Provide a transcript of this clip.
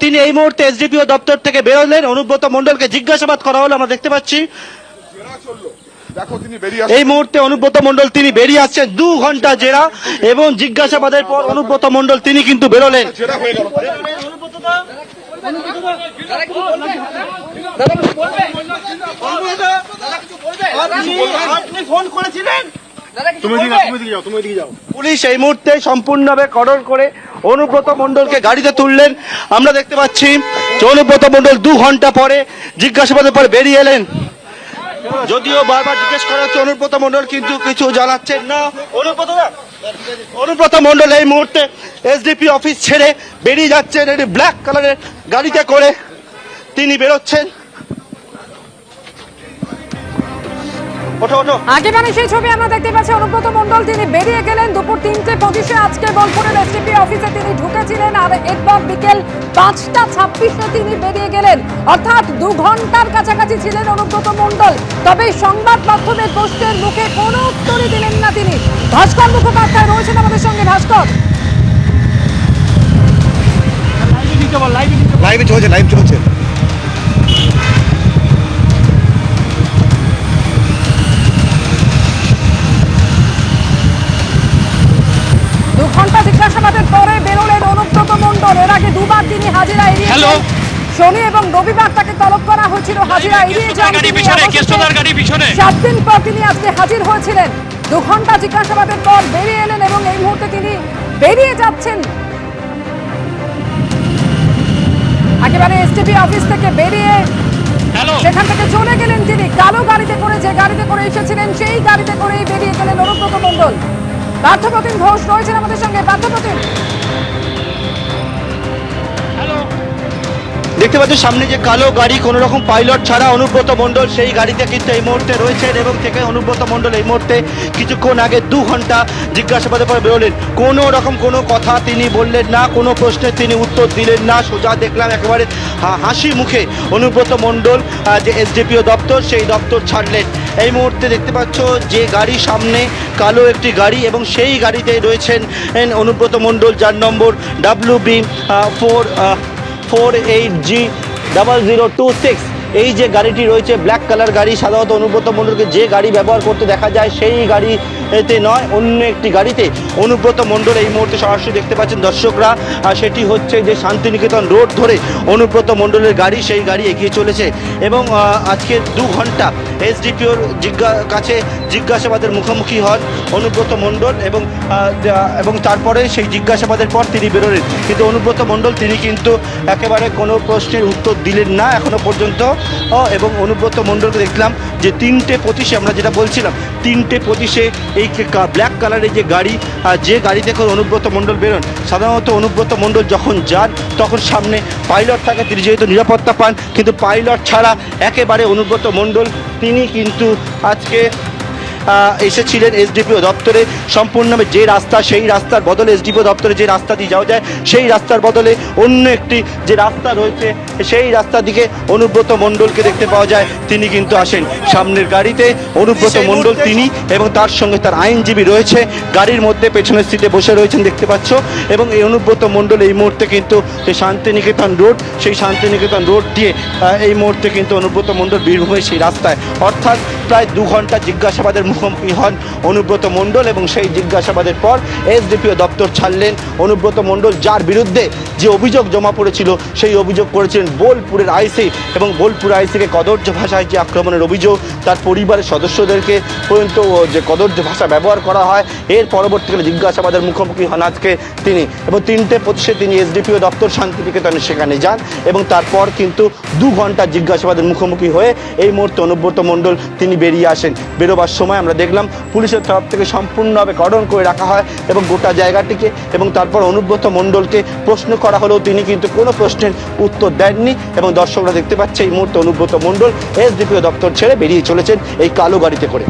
তিনি এই মুহূর্তে এসডিপিও দপ্তর থেকে বেরোলেন। অনুব্রত মণ্ডলকে জিজ্ঞাসাবাদ করা হলো, আমরা দেখতে পাচ্ছি এই মুহূর্তে অনুব্রত মণ্ডল তিনি বেরিয়ে আসছেন। 2 ঘন্টা জেরা এবং জিজ্ঞাসাবাদের পর অনুব্রত মণ্ডল তিনি কিন্তু বেরোলেন। পুলিশ এই মুহূর্তে সম্পূর্ণভাবে কর্ডন করে অনুব্রত মণ্ডলকে গাড়িতে তুললেন। আমরা দেখতে পাচ্ছি যে অনুব্রত মণ্ডল 2 ঘন্টা পরে জিজ্ঞাসাবাদের পর বেরিয়ে এলেন। যদিও বারবার জিজ্ঞেস করা হচ্ছে অনুব্রত মণ্ডল কিন্তু কিছু জানাচ্ছেন না। অনুব্রত মণ্ডল এই মুহূর্তে এসডিপি অফিস ছেড়ে বেরিয়ে যাচ্ছেন। এটি ব্ল্যাক কালারের গাড়িতে করে তিনি বেরোচ্ছেন। আগেবারে সেই ছবি আমরা দেখতে পাচ্ছি। অনুব্রত মণ্ডল তিনি বেরিয়ে গেলেন দুপুর 3:25 আজকে বোলপুরের এসডিপি অফিসে তিনি ঢুকেছিলেন, আর এরপর বিকেল 5:26 তিনি বেরিয়ে গেলেন। অর্থাৎ 2 ঘন্টার কাছাকাছি ছিলেন অনুব্রত মণ্ডল। তবে সংবাদ মাধ্যমের প্রশ্নের মুখে কোনো উত্তরই দিলেন না তিনি। ভাস্কর মুখোপাধ্যায় রয়েছেন আমাদের সঙ্গে। ভাস্কর, লাইভ চলছে। 2 ঘন্টা জিজ্ঞাসাবাদের পরে বেরোলেন অনুব্রত মণ্ডল। এর আগে 2 বার তিনি হাজিরা এড়িয়েছেন। শনি এবং রবিবার তাকে তলব করা হয়েছিল, হাজিরা এড়িয়ে যান। 7 দিন পর তিনি আজকে হাজির হয়েছিলেন। 2 ঘন্টা জিজ্ঞাসাবাদের পর বেরিয়ে এলেন এবং এই মুহূর্তে তিনি বেরিয়ে যাচ্ছেন। একেবারে এসডিপি অফিস থেকে বেরিয়ে সেখান থেকে চলে গেলেন তিনি কালো গাড়িতে করে। যে গাড়িতে করে এসেছিলেন সেই গাড়িতে করেই বেরিয়ে গেলেন অনুব্রত মণ্ডল। পার্থপ্রতিম ঘোষ রয়েছেন আমাদের সঙ্গে। পার্থপ্রতিম, দেখতে পাচ্ছি সামনে যে কালো গাড়ি, কোন রকম পাইলট ছাড়া অনুব্রত মণ্ডল সেই গাড়িতে কিন্তু এই মুহূর্তে রয়েছেন এবং থেকে অনুব্রত মণ্ডল এই মুহূর্তে কিছুক্ষণ আগে 2 ঘন্টা জিজ্ঞাসাবাদের পর বেরোলেন। কোনো রকম কোনো কথা তিনি বললেন না, কোনো প্রশ্নের তিনি উত্তর দিলেন না। সোজা দেখলাম একেবারে হাসি মুখে অনুব্রত মণ্ডল যে এসডিপিও দপ্তর সেই দপ্তর ছাড়লেন। এই মুহূর্তে দেখতে পাচ্ছ যে গাড়ি সামনে কালো একটি গাড়ি এবং সেই গাড়িতে রয়েছেন অনুব্রত মণ্ডল, যার নম্বর WB448G0026। এই যে গাড়িটি রয়েছে ব্ল্যাক কালার গাড়ি, সাধারণত অনুব্রত মণ্ডলকে যে গাড়ি ব্যবহার করতে দেখা যায় সেই গাড়িতে নয়, অন্য একটি গাড়িতে অনুব্রত মণ্ডল এই মুহূর্তে সরাসরি দেখতে পাচ্ছেন দর্শকরা। সেটি হচ্ছে যে শান্তিনিকেতন রোড ধরে অনুব্রত মণ্ডলের গাড়ি, সেই গাড়ি এগিয়ে চলেছে এবং আজকে 2 ঘন্টা এসডিপিওর কাছে জিজ্ঞাসাবাদের মুখোমুখি হন অনুব্রত মণ্ডল এবং তারপরে সেই জিজ্ঞাসাবাদের পর তিনি বেরোলেন। কিন্তু অনুব্রত মণ্ডল তিনি কিন্তু একেবারে কোনো প্রশ্নের উত্তর দিলেন না এখনো পর্যন্ত। এবং অনুব্রত মণ্ডলকে দেখলাম যে 3:25 আমরা যেটা বলছিলাম 3:25 এই ব্ল্যাক কালারের যে গাড়ি, যে গাড়িতে করে অনুব্রত মণ্ডল বেরোন। সাধারণত অনুব্রত মণ্ডল যখন যান তখন সামনে পাইলট থাকে, তিনি যেহেতু নিরাপত্তা পান, কিন্তু পাইলট ছাড়া একেবারে অনুব্রত মণ্ডল তিনি কিন্তু আজকে এসেছিলেন এসডিপিও দপ্তরে। সম্পূর্ণভাবে যে রাস্তা, সেই রাস্তার বদলে এসডিপিও দপ্তরে যে রাস্তা দিয়ে যাওয়া যায় সেই রাস্তার বদলে অন্য একটি যে রাস্তা রয়েছে সেই রাস্তা দিকে অনুব্রত মণ্ডলকে দেখতে পাওয়া যায়। তিনি কিন্তু আসেন সামনের গাড়িতে অনুব্রত মণ্ডল তিনি এবং তার সঙ্গে তার আইনজীবী রয়েছে গাড়ির মধ্যে, পেছনের সিটে বসে রয়েছেন দেখতে পাচ্ছ। এবং এই অনুব্রত মণ্ডল এই মুহূর্তে কিন্তু যে শান্তিনিকেতন রোড, সেই শান্তিনিকেতন রোড দিয়ে এই মুহূর্তে কিন্তু অনুব্রত মণ্ডল বীরভূমের সেই রাস্তায়, অর্থাৎ প্রায় 2 ঘন্টা জিজ্ঞাসাবাদের মুখোমুখি হন অনুব্রত মণ্ডল এবং সেই জিজ্ঞাসাবাদের পর এসডিপিও দপ্তর ছাড়লেন অনুব্রত মণ্ডল, যার বিরুদ্ধে যে অভিযোগ জমা পড়েছিল সেই অভিযোগ করেছিলেন বোলপুরের আইসি এবং বোলপুর আইসিকে কদর্য ভাষায় যে আক্রমণের অভিযোগ, তার পরিবারের সদস্যদেরকে পর্যন্ত যে কদর্য ভাষা ব্যবহার করা হয়, এর পরবর্তীকালে জিজ্ঞাসাবাদের মুখোমুখি হন আজকে তিনি। এবং 3:25 তিনি এসডিপিও দপ্তর শান্তিনিকেতনে সেখানে যান এবং তারপর কিন্তু 2 ঘন্টা জিজ্ঞাসাবাদের মুখোমুখি হয়ে এই মুহূর্তে অনুব্রত মণ্ডল তিনি বেরিয়ে আসেন। বেরোবার সময় আমরা দেখলাম পুলিশের তরফ থেকে সম্পূর্ণভাবে কর্ডন করে রাখা হয় এবং গোটা জায়গাটিকে, এবং তারপর অনুব্রত মণ্ডলকে প্রশ্ন করা হলেও তিনি কিন্তু কোনো প্রশ্নের উত্তর দেননি। এবং দর্শকরা দেখতে পাচ্ছে এই মুহূর্তে অনুব্রত মণ্ডল এসডিপিও দপ্তর ছেড়ে বেরিয়ে চলেছেন এই কালো গাড়িতে করে।